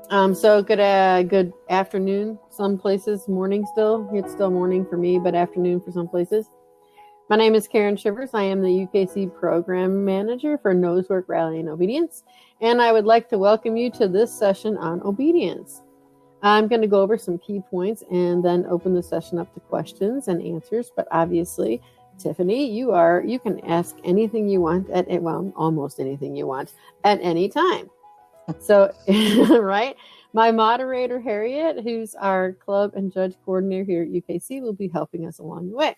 So good afternoon. Some places morning still. It's still morning for me, but afternoon for some places. My name is Karen Shivers. I am the UKC Program Manager for Nosework, Rally, and Obedience, and I would like to welcome you to this session on obedience. I'm going to go over some key points and then open the session up to questions and answers. But obviously, Tiffany, you can ask anything you want almost anything you want at any time. So, right, my moderator, Harriet, who's our club and judge coordinator here at UKC, will be helping us along the way.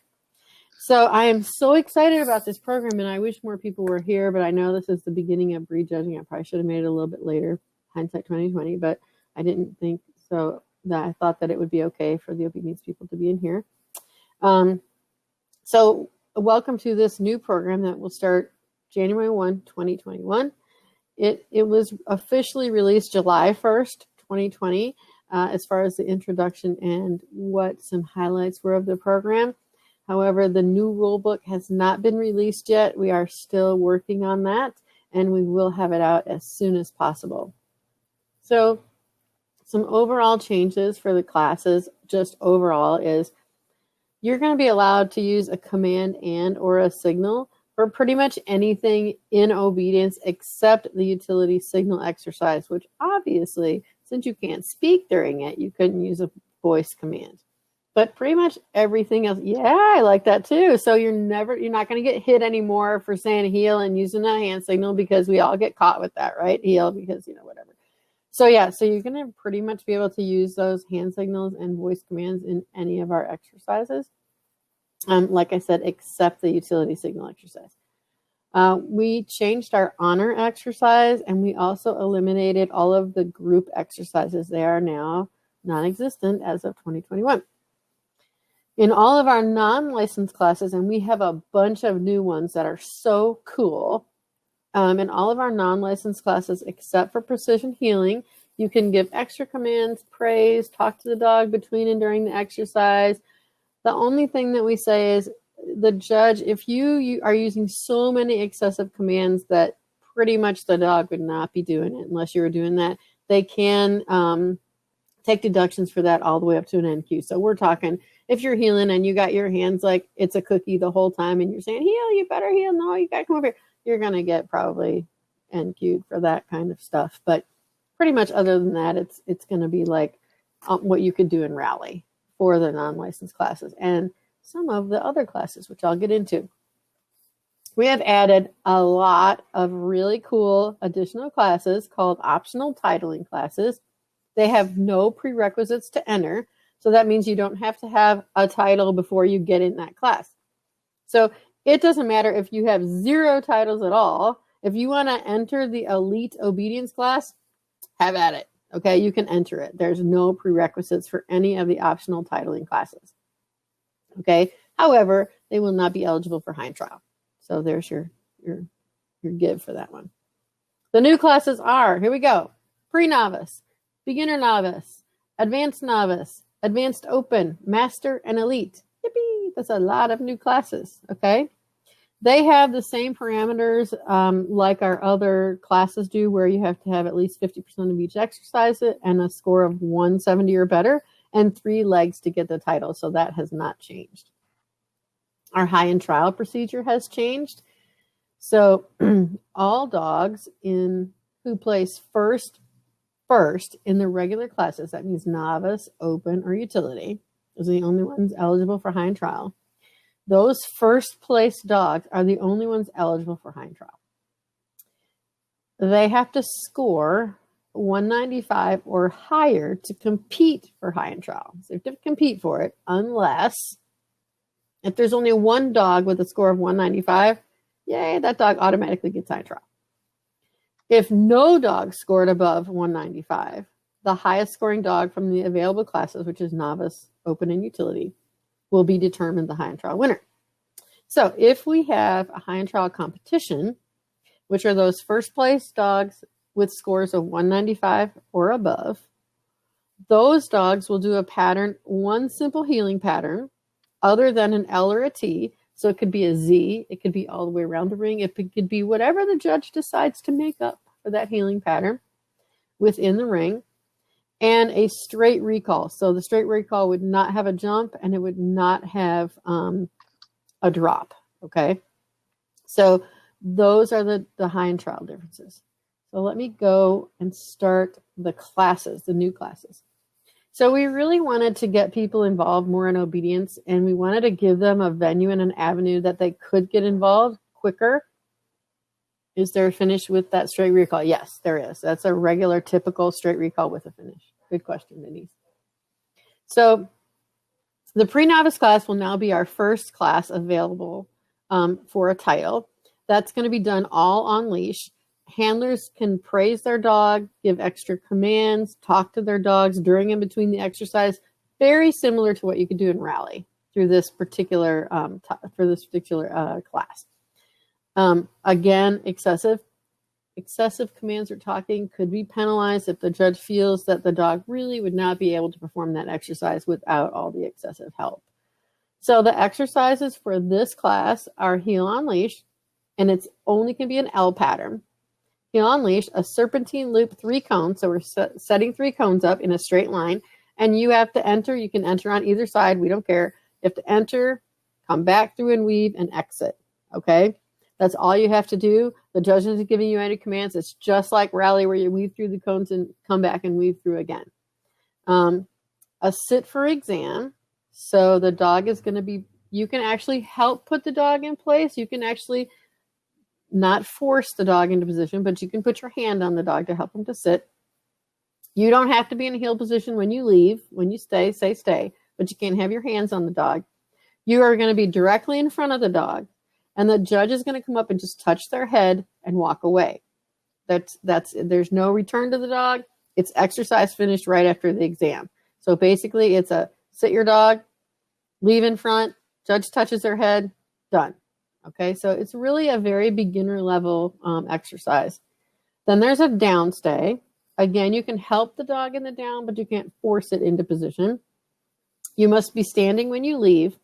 So I am so excited about this program, and I wish more people were here, but I know this is the beginning of prejudging. I probably should have made it a little bit later, hindsight 2020, but I didn't think so. That I thought that it would be okay for the obedience people to be in here. So welcome to this new program that will start January 1, 2021. It was officially released July 1st, 2020, as far as the introduction and what some highlights were of the program. However, the new rule book has not been released yet. We are still working on that, and we will have it out as soon as possible. So some overall changes for the classes, just overall, is you're going to be allowed to use a command and or a signal for pretty much anything in obedience except the utility signal exercise, which obviously, since you can't speak during it, you couldn't use a voice command. But pretty much everything else, yeah, I like that too. So you're not going to get hit anymore for saying heal and using a hand signal, because we all get caught with that, right? Heal because, whatever. So yeah, so you're going to pretty much be able to use those hand signals and voice commands in any of our exercises. Like I said, except the utility signal exercise. We changed our honor exercise, and we also eliminated all of the group exercises. They are now non-existent as of 2021. In all of our non-licensed classes, and we have a bunch of new ones that are so cool, in all of our non-licensed classes, except for precision healing, you can give extra commands, praise, talk to the dog between and during the exercise. The only thing that we say is the judge, if you are using so many excessive commands that pretty much the dog would not be doing it unless you were doing that, they can take deductions for that all the way up to an NQ. So we're talking, if you're healing and you got your hands like it's a cookie the whole time and you're saying, heal, you better heal, no, you got to come over here, you're going to get probably NQ'd for that kind of stuff. But pretty much other than that, it's going to be like what you could do in Rally for the non-licensed classes and some of the other classes, which I'll get into. We have added a lot of really cool additional classes called optional titling classes. They have no prerequisites to enter. So that means you don't have to have a title before you get in that class. So it doesn't matter if you have 0 titles at all. If you want to enter the elite obedience class, have at it. Okay, you can enter it. There's no prerequisites for any of the optional titling classes. Okay, however, they will not be eligible for hind trial. So there's your give for that one. The new classes are, here we go, pre-novice, beginner novice, advanced open, master, and elite. Yippee! That's a lot of new classes, okay? They have the same parameters like our other classes do, where you have to have at least 50% of each exercise and a score of 170 or better, and 3 legs to get the title. So that has not changed. Our high and trial procedure has changed. So all dogs who place first in the regular classes, that means novice, open, or utility, those are the only ones eligible for hind trial. Those first place dogs are the only ones eligible for hind trial. They have to score 195 or higher to compete for hind trial. So they have to compete for it, unless if there's only one dog with a score of 195, yay, that dog automatically gets hind trial. If no dog scored above 195, the highest scoring dog from the available classes, which is novice, open, and utility, will be determined the hind trial winner. So if we have a hind trial competition, which are those first place dogs with scores of 195 or above, those dogs will do a pattern, one simple healing pattern, other than an L or a T. So it could be a Z, it could be all the way around the ring, it could be whatever the judge decides to make up for that healing pattern within the ring. and a straight recall. So the straight recall would not have a jump and it would not have a drop. Okay. So those are the high and trial differences. So let me go and start the classes, the new classes. So we really wanted to get people involved more in obedience, and we wanted to give them a venue and an avenue that they could get involved quicker. Is there a finish with that straight recall? Yes, there is. That's a regular, typical straight recall with a finish. Good question, Denise. So the pre-novice class will now be our first class available for a title. That's going to be done all on leash. Handlers can praise their dog, give extra commands, talk to their dogs during and between the exercise, very similar to what you could do in rally through this particular class. Again, excessive commands or talking could be penalized if the judge feels that the dog really would not be able to perform that exercise without all the excessive help. So the exercises for this class are heel on leash, and it's only can be an L pattern. Heel on leash, a serpentine loop, 3 cones. So we're setting 3 cones up in a straight line, and you have to enter. You can enter on either side. We don't care. You have to enter, come back through and weave, and exit. Okay? That's all you have to do. The judge isn't giving you any commands. It's just like rally where you weave through the cones and come back and weave through again. A sit for exam. So the dog is going to be, you can actually help put the dog in place. You can actually not force the dog into position, but you can put your hand on the dog to help him to sit. You don't have to be in a heel position when you leave. When you stay, say stay, but you can't have your hands on the dog. You are going to be directly in front of the dog, and the judge is going to come up and just touch their head and walk away. There's no return to the dog. It's exercise finished right after the exam. So basically it's a sit your dog, leave in front, judge touches their head, done. Okay, so it's really a very beginner level exercise. Then there's a down stay. Again, you can help the dog in the down, but you can't force it into position. You must be standing when you leave.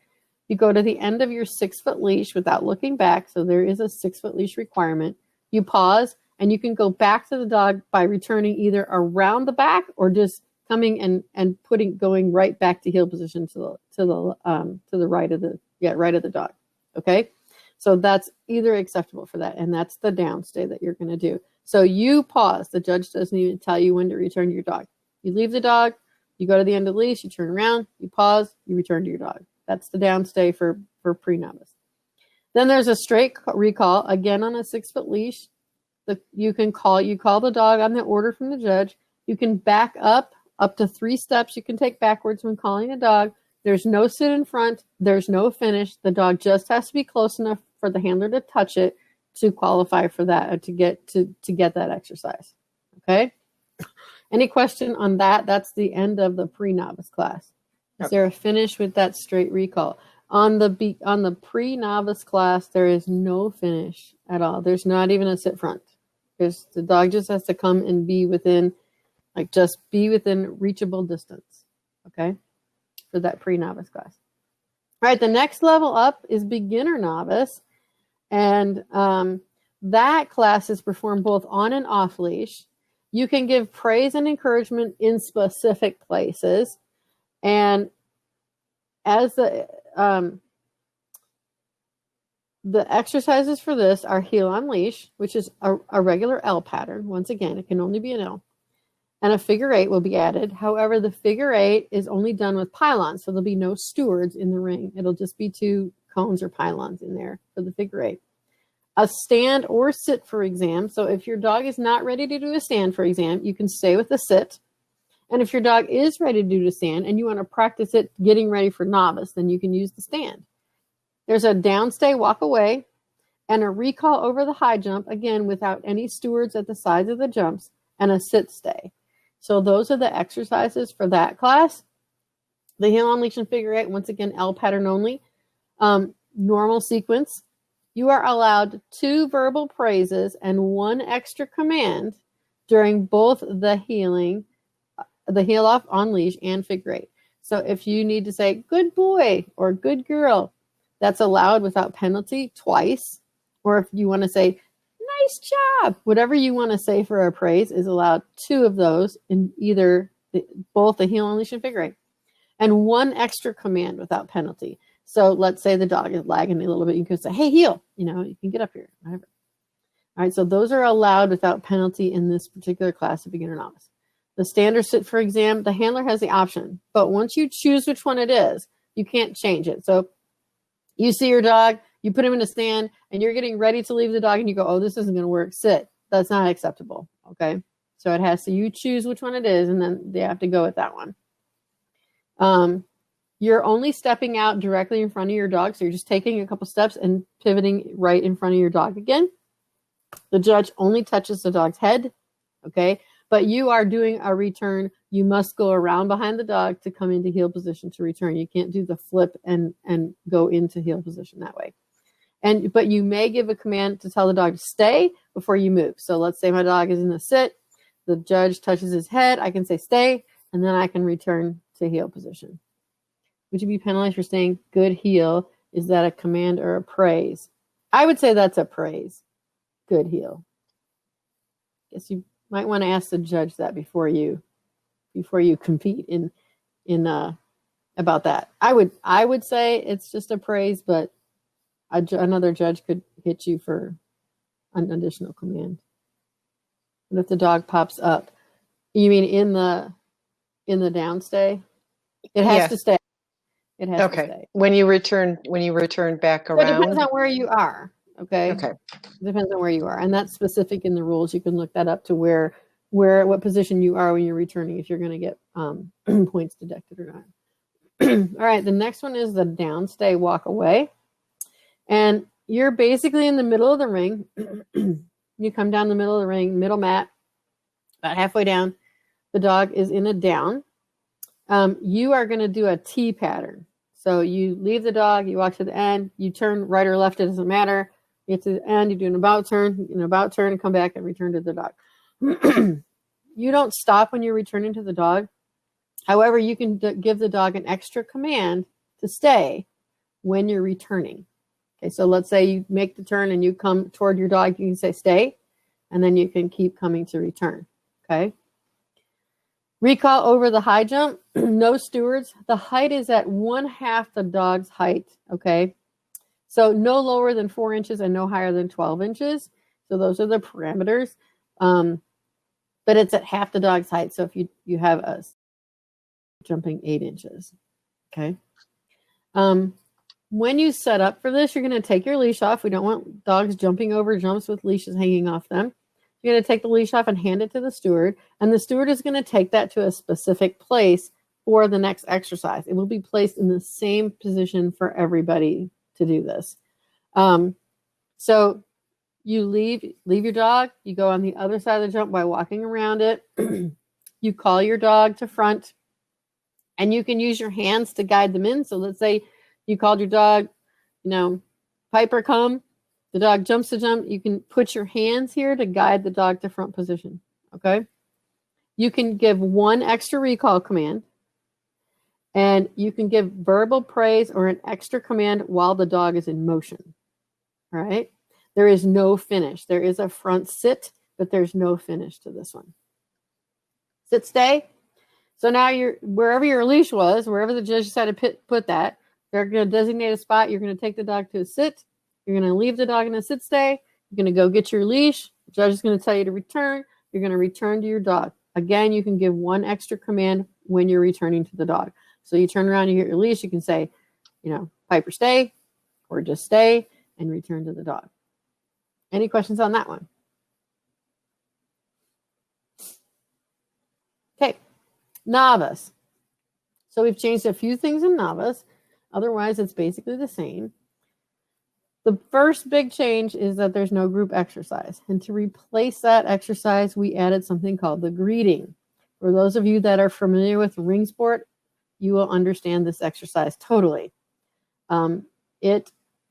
You go to the end of your 6-foot leash without looking back. So there is a 6-foot leash requirement. You pause, and you can go back to the dog by returning either around the back or just coming and going right back to heel position to the right of the dog. Okay. So that's either acceptable for that, and that's the downstay that you're going to do. So you pause. The judge doesn't even tell you when to return to your dog. You leave the dog, you go to the end of the leash, you turn around, you pause, you return to your dog. That's the downstay for pre-novice. Then there's a straight recall, again on a 6-foot leash. You call the dog on the order from the judge. You can back up to 3 steps. You can take backwards when calling a dog. There's no sit in front. There's no finish. The dog just has to be close enough for the handler to touch it to qualify for that, to get that exercise. Okay. Any question on that? That's the end of the pre-novice class. Is there a finish with that straight recall? On the pre-novice class, there is no finish at all. There's not even a sit front. The dog just has to come and be within reachable distance. Okay. For that pre-novice class. All right, the next level up is beginner novice, and that class is performed both on and off leash. You can give praise and encouragement in specific places, and as the exercises for this are heel on leash, which is a regular L pattern. Once again, it can only be an L. And a figure 8 will be added. However, the figure 8 is only done with pylons, so there'll be no stewards in the ring. It'll just be 2 cones or pylons in there for the figure 8. A stand or sit for exam. So if your dog is not ready to do a stand for exam, you can stay with the sit. And if your dog is ready to do the stand and you want to practice it getting ready for novice, then you can use the stand. There's a downstay, walk away, and a recall over the high jump, again, without any stewards at the sides of the jumps, and a sit stay. So those are the exercises for that class. The heel on leash and figure 8, once again, L pattern only. Normal sequence. You are allowed 2 verbal praises and 1 extra command during both the heel off on leash and figure 8. So if you need to say good boy or good girl, that's allowed without penalty twice. Or if you want to say nice job, whatever you want to say for a praise is allowed 2 of those in either both the heel, unleash, and figure 8. And one extra command without penalty. So let's say the dog is lagging a little bit. You can say, hey, heel, you can get up here, whatever. All right, so those are allowed without penalty in this particular class of beginner novice. The standard sit for exam, the handler has the option. But once you choose which one it is, you can't change it. So you see your dog, you put him in a stand, and you're getting ready to leave the dog, and you go, oh, this isn't going to work. Sit. That's not acceptable, okay? So it has to, you choose which one it is, and then they have to go with that one. You're only stepping out directly in front of your dog, so you're just taking a couple steps and pivoting right in front of your dog again. The judge only touches the dog's head, okay? But you are doing a return. You must go around behind the dog to come into heel position to return. You can't do the flip and go into heel position that way. But you may give a command to tell the dog to stay before you move. So let's say my dog is in the sit. The judge touches his head. I can say stay, and then I can return to heel position. Would you be penalized for saying good heel? Is that a command or a praise? I would say that's a praise. Good heel. Guess you might want to ask the judge that before you compete in about that. I would say it's just a praise, but another judge could hit you for an additional command. And if the dog pops up, you mean in the downstay? It has to stay. It has to stay. When you return back around. It depends on where you are. Okay. It depends on where you are, and that's specific in the rules. You can look that up to what position you are when you're returning, if you're going to get points deducted or not. All right. The next one is the downstay walk away, and you're basically in the middle of the ring. You come down the middle of the ring, middle mat, about halfway down. The dog is in a down. You are going to do a T pattern. So you leave the dog, you walk to the end, you turn right or left, it doesn't matter. You get to the end, you do an about turn, and come back and return to the dog. You don't stop when you're returning to the dog. However, you can give the dog an extra command to stay when you're returning. Okay, so let's say you make the turn and you come toward your dog, you can say stay, and then you can keep coming to return. Okay. Recall over the high jump, no stewards. The height is at 1/2 the dog's height, okay? So no lower than 4 inches and no higher than 12 inches. So those are the parameters. But it's at half the dog's height. So if you have us jumping 8 inches, okay? When you set up for this, you're going to take your leash off. We don't want dogs jumping over jumps with leashes hanging off them. You're going to take the leash off and hand it to the steward, and the steward is going to take that to a specific place for the next exercise. It will be placed in the same position for everybody to do this. So you leave your dog, you go on the other side of the jump by walking around it. You call your dog to front, and you can use your hands to guide them in. So let's say you called your dog, Piper, come. The dog jumps to jump. You can put your hands here to guide the dog to front position. Okay. You can give one extra recall command, and you can give verbal praise or an extra command while the dog is in motion. All right. There is no finish. There is a front sit, but there's no finish to this one. Sit, stay. So now you're wherever your leash was, wherever the judge decided to put that, they're going to designate a spot. You're going to take the dog to a sit. You're going to leave the dog in a sit stay. You're going to go get your leash. The judge is going to tell you to return. You're going to return to your dog. Again, you can give one extra command when you're returning to the dog. So you turn around, you get your leash. You can say, Piper, stay, or just stay and return to the dog. Any questions on that one? Okay, novice. So we've changed a few things in novice. Otherwise, it's basically the same. The first big change is that there's no group exercise. And to replace that exercise, we added something called the greeting. For those of you that are familiar with ring sport, you will understand this exercise totally.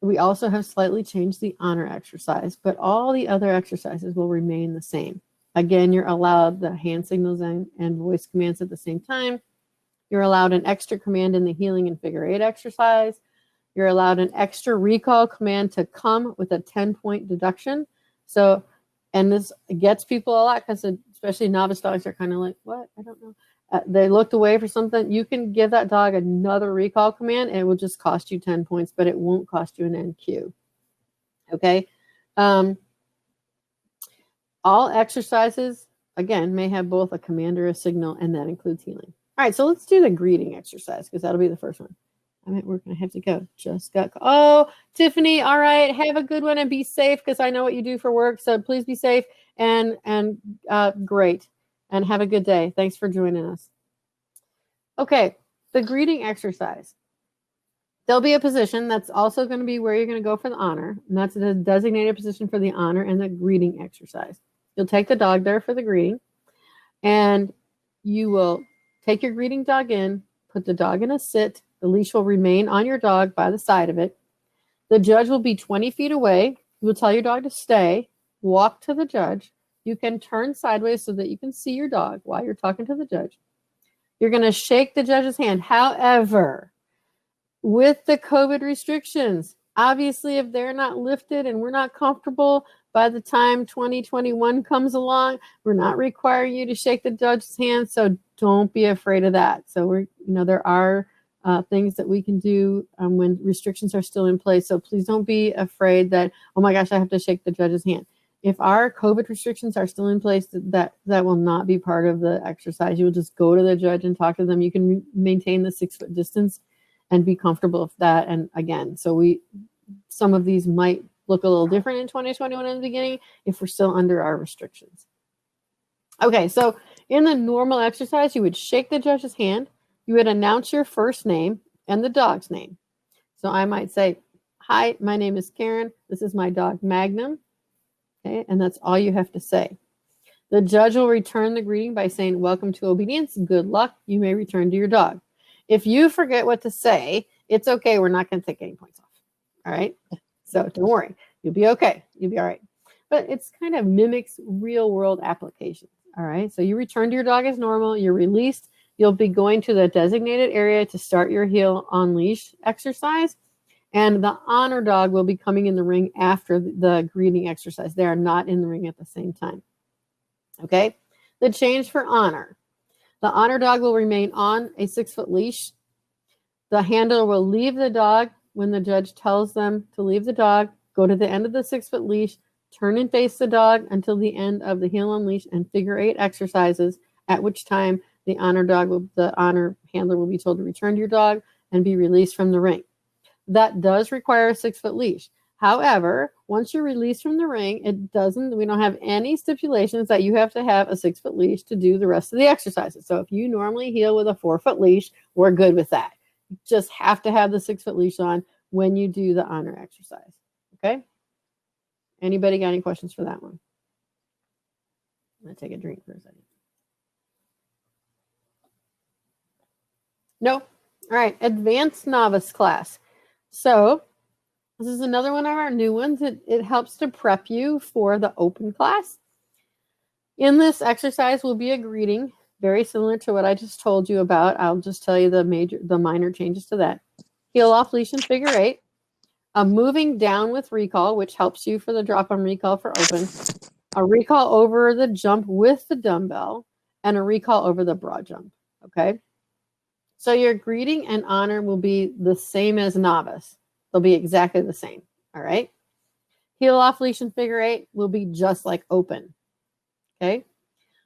We also have slightly changed the honor exercise, but all the other exercises will remain the same. Again, you're allowed the hand signals and voice commands at the same time. You're allowed an extra command in the healing and figure 8 exercise. You're allowed an extra recall command to come with a 10-point deduction. So, and this gets people a lot because the especially novice dogs are kind of like, what? I don't know. They looked away for something. You can give that dog another recall command, and it will just cost you 10 points, but it won't cost you an NQ. Okay. All exercises, again, may have both a command or a signal, and that includes healing. All right, so let's do the greeting exercise because that'll be the first one. I mean, we're going to have to go. Oh, Tiffany, all right, have a good one and be safe because I know what you do for work. So please be safe and great. And have a good day. Thanks for joining us. Okay, the greeting exercise. There'll be a position that's also going to be where you're going to go for the honor, and that's the designated position for the honor and the greeting exercise. You'll take the dog there for the greeting, and you will take your greeting dog in, put the dog in a sit. The leash will remain on your dog by the side of it. The judge will be 20 feet away. You will tell your dog to stay, walk to the judge. You can turn sideways so that you can see your dog while you're talking to the judge. You're going to shake the judge's hand. However, with the COVID restrictions, obviously, if they're not lifted and we're not comfortable by the time 2021 comes along, we're not requiring you to shake the judge's hand. So don't be afraid of that. So there are things that we can do when restrictions are still in place. So please don't be afraid that, oh my gosh, I have to shake the judge's hand. If our COVID restrictions are still in place, that will not be part of the exercise. You will just go to the judge and talk to them. You can maintain the 6-foot distance and be comfortable with that. And again, some of these might look a little different in 2021 in the beginning if we're still under our restrictions. Okay, so in the normal exercise, you would shake the judge's hand. You would announce your first name and the dog's name. So I might say, hi, my name is Karen. This is my dog, Magnum. Okay, and that's all you have to say. The judge will return the greeting by saying, welcome to obedience. Good luck. You may return to your dog. If you forget what to say, it's okay. We're not going to take any points off. All right. So don't worry. You'll be okay. You'll be all right. But it's kind of mimics real world applications. All right. So you return to your dog as normal. You're released. You'll be going to the designated area to start your heel on leash exercise. And the honor dog will be coming in the ring after the greeting exercise. They are not in the ring at the same time. Okay. The change for honor. The honor dog will remain on a 6-foot leash. The handler will leave the dog when the judge tells them to leave the dog, go to the end of the 6-foot leash, turn and face the dog until the end of the heel on leash and figure 8 exercises, at which time the honor handler will be told to return to your dog and be released from the ring. That does require a 6-foot leash. However, once you're released from the ring, we don't have any stipulations that you have to have a 6-foot leash to do the rest of the exercises. So if you normally heel with a 4-foot leash, we're good with that. You just have to have the 6-foot leash on when you do the honor exercise. Okay? Anybody got any questions for that one? I'm going to take a drink for a second. No? All right. Advanced novice class. So this is another one of our new ones. It helps to prep you for the open class. In this exercise will be a greeting, very similar to what I just told you about. I'll just tell you the minor changes to that. Heel off leash and figure 8. A moving down with recall, which helps you for the drop on recall for open. A recall over the jump with the dumbbell, and a recall over the broad jump. Okay. So your greeting and honor will be the same as novice. They'll be exactly the same. All right. Heel off leash and figure 8 will be just like open. Okay.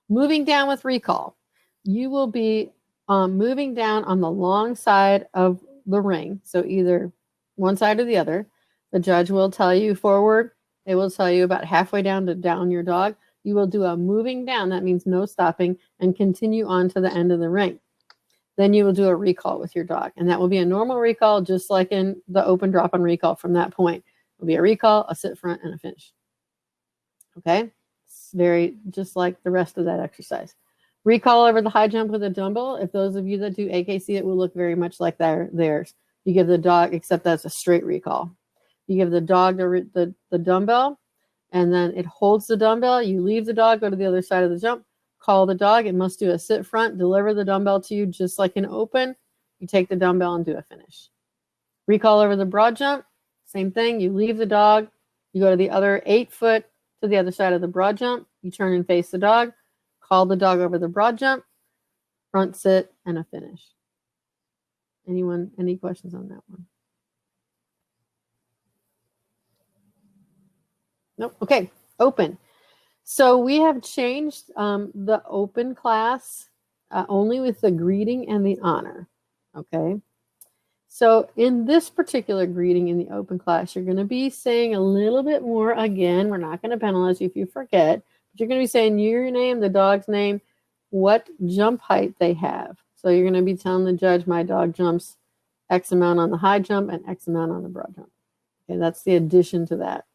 Moving down with recall. You will be moving down on the long side of the ring. So either one side or the other. The judge will tell you forward. They will tell you about halfway down to down your dog. You will do a moving down. That means no stopping and continue on to the end of the ring. Then you will do a recall with your dog. And that will be a normal recall, just like in the open drop on recall from that point. It will be a recall, a sit front, and a finish. Okay? It's very just like the rest of that exercise. Recall over the high jump with a dumbbell. If those of you that do AKC, it will look very much like theirs. You give the dog, except that's a straight recall. You give the dog the dumbbell, and then it holds the dumbbell. You leave the dog, go to the other side of the jump. Call the dog. It must do a sit front, deliver the dumbbell to you just like an open. You take the dumbbell and do a finish. Recall over the broad jump. Same thing. You leave the dog. You go to the other 8 foot to the other side of the broad jump. You turn and face the dog. call the dog over the broad jump, front sit, and a finish. Anyone, any questions on that one? Nope. Okay, open. So we have changed the open class only with the greeting and the honor. Okay. So in this particular greeting in the open class, you're going to be saying a little bit more. Again, we're not going to penalize you if you forget, but you're going to be saying your name, the dog's name, what jump height they have. So you're going to be telling the judge, my dog jumps X amount on the high jump and X amount on the broad jump. Okay, that's the addition to that.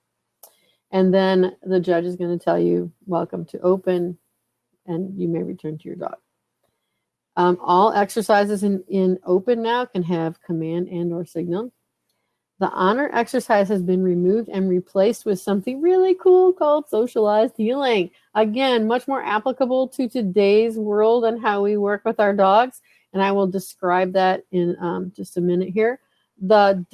And then the judge is going to tell you, welcome to open, and you may return to your dog. All exercises in open now can have command and or signal. The honor exercise has been removed and replaced with something really cool called socialized healing. Again, much more applicable to today's world and how we work with our dogs. And I will describe that in just a minute here. The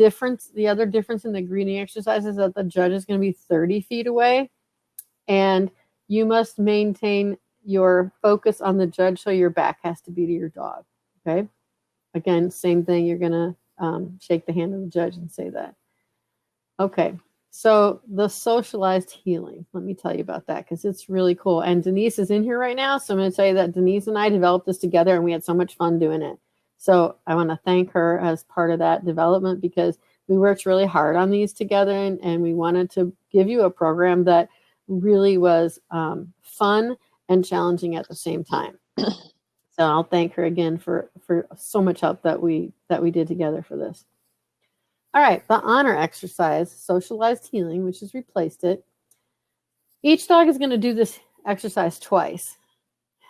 other difference in the greeting exercise is that the judge is going to be 30 feet away, and you must maintain your focus on the judge, so your back has to be to your dog. Okay. Again, same thing. You're going to shake the hand of the judge and say that. Okay. So the socialized healing, let me tell you about that because it's really cool. And Denise is in here right now. So I'm going to tell you that Denise and I developed this together and we had so much fun doing it. So I want to thank her as part of that development because we worked really hard on these together and we wanted to give you a program that really was fun and challenging at the same time. So I'll thank her again for so much help that we did together for this. All right, the honor exercise, socialized healing, which has replaced it. Each dog is going to do this exercise twice.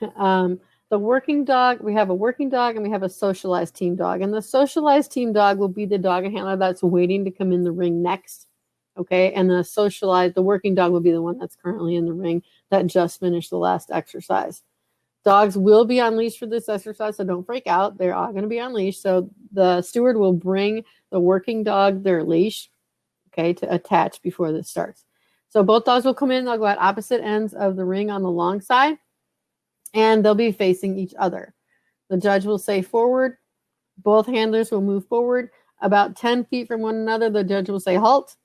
The working dog, we have a working dog and we have a socialized team dog. And the socialized team dog will be the dog handler that's waiting to come in the ring next. Okay, and the working dog will be the one that's currently in the ring that just finished the last exercise. Dogs will be on leash for this exercise, so don't freak out. They're all going to be on leash. So the steward will bring the working dog their leash, okay, to attach before this starts. So both dogs will come in. They'll go at opposite ends of the ring on the long side, and they'll be facing each other. The judge will say forward. Both handlers will move forward. About 10 feet from one another, the judge will say halt.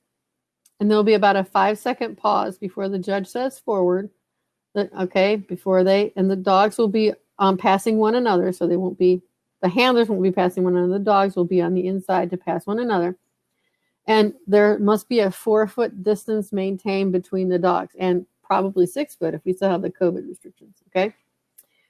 And there'll be about a 5-second pause before the judge says forward. Okay, and the dogs will be passing one another. So the handlers won't be passing one another. The dogs will be on the inside to pass one another. And there must be a 4-foot distance maintained between the dogs and probably 6 foot if we still have the COVID restrictions. Okay.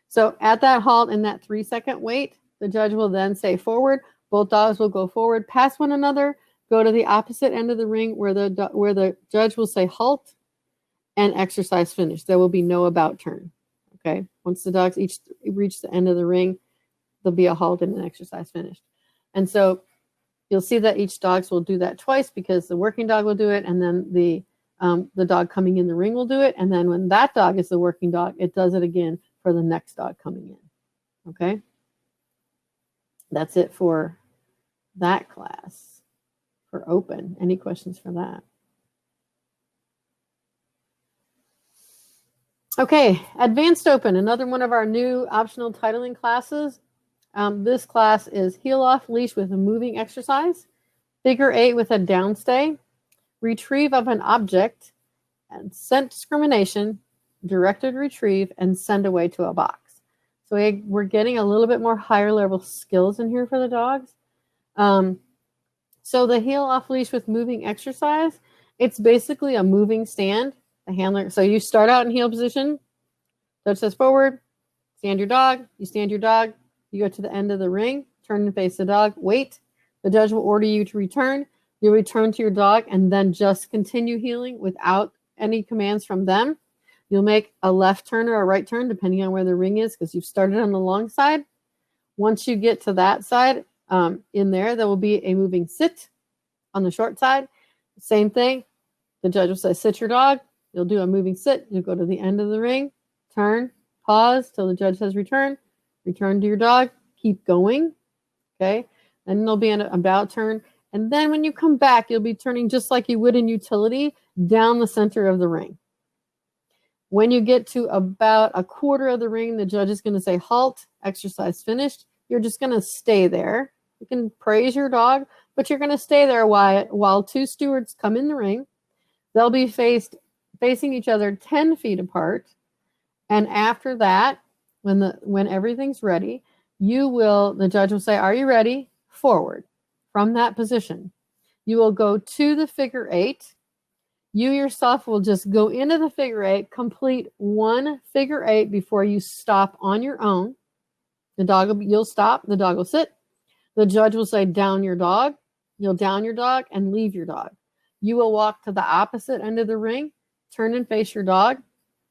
So at that halt and that 3-second wait, the judge will then say forward. Both dogs will go forward, pass one another, go to the opposite end of the ring where the judge will say halt and exercise finished. There will be no about turn. Okay. Once the dogs each reach the end of the ring, there'll be a halt and an exercise finished. And so you'll see that each dogs will do that twice because the working dog will do it. And then the dog coming in the ring will do it. And then when that dog is the working dog, it does it again for the next dog coming in. Okay. That's it for that class for open. Any questions for that? Okay, advanced open, another one of our new optional titling classes. This class is heel off leash with a moving exercise, figure 8 with a downstay, retrieve of an object, and scent discrimination, directed retrieve, and send away to a box. So we're getting a little bit more higher level skills in here for the dogs. So the heel off leash with moving exercise, it's basically a moving stand. The handler, so you start out in heel position, judge says forward, stand your dog, you stand your dog, you go to the end of the ring, turn and face the dog, wait, the judge will order you to return, you'll return to your dog and then just continue healing without any commands from them. You'll make a left turn or a right turn depending on where the ring is because you've started on the long side. Once you get to that side, in there will be a moving sit on the short side. Same thing, the judge will say sit your dog. You'll do a moving sit. You'll go to the end of the ring, turn, pause till the judge says return to your dog, keep going. Okay. Then there'll be an about turn. And then when you come back, you'll be turning just like you would in utility down the center of the ring. When you get to about a quarter of the ring, the judge is going to say, halt, exercise finished. You're just going to stay there. You can praise your dog, but you're going to stay there while two stewards come in the ring. They'll be facing each other 10 feet apart. And after that, when everything's ready, the judge will say, are you ready? Forward. From that position, you will go to the figure 8. You yourself will just go into the figure 8, complete one figure 8 before you stop on your own. You'll stop, the dog will sit. The judge will say, down your dog. You'll down your dog and leave your dog. You will walk to the opposite end of the ring, turn and face your dog.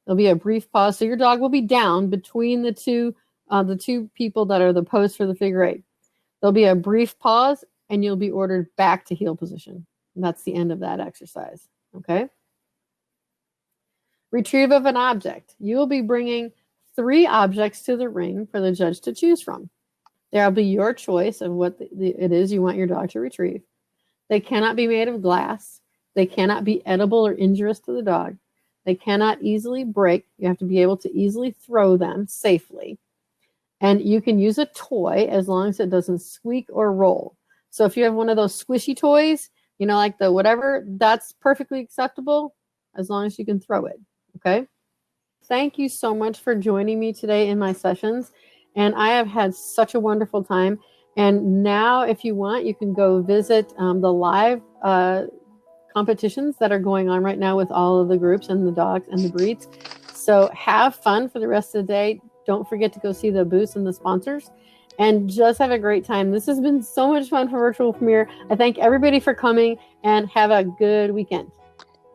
There'll be a brief pause. So your dog will be down between the two people that are the posts for the figure 8. There'll be a brief pause and you'll be ordered back to heel position. And that's the end of that exercise. Okay. Retrieve of an object. You will be bringing 3 objects to the ring for the judge to choose from. There'll be your choice of what it is you want your dog to retrieve. They cannot be made of glass. They cannot be edible or injurious to the dog. They cannot easily break. You have to be able to easily throw them safely. And you can use a toy as long as it doesn't squeak or roll. So if you have one of those squishy toys, like the whatever, that's perfectly acceptable as long as you can throw it. Okay. Thank you so much for joining me today in my sessions. And I have had such a wonderful time. And now, if you want, you can go visit the live competitions that are going on right now with all of the groups and the dogs and the breeds. So have fun for the rest of the day. Don't forget to go see the booths and the sponsors. And just have a great time. This has been so much fun for Virtual Premiere. I thank everybody for coming and have a good weekend.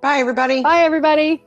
Bye, everybody. Bye, everybody.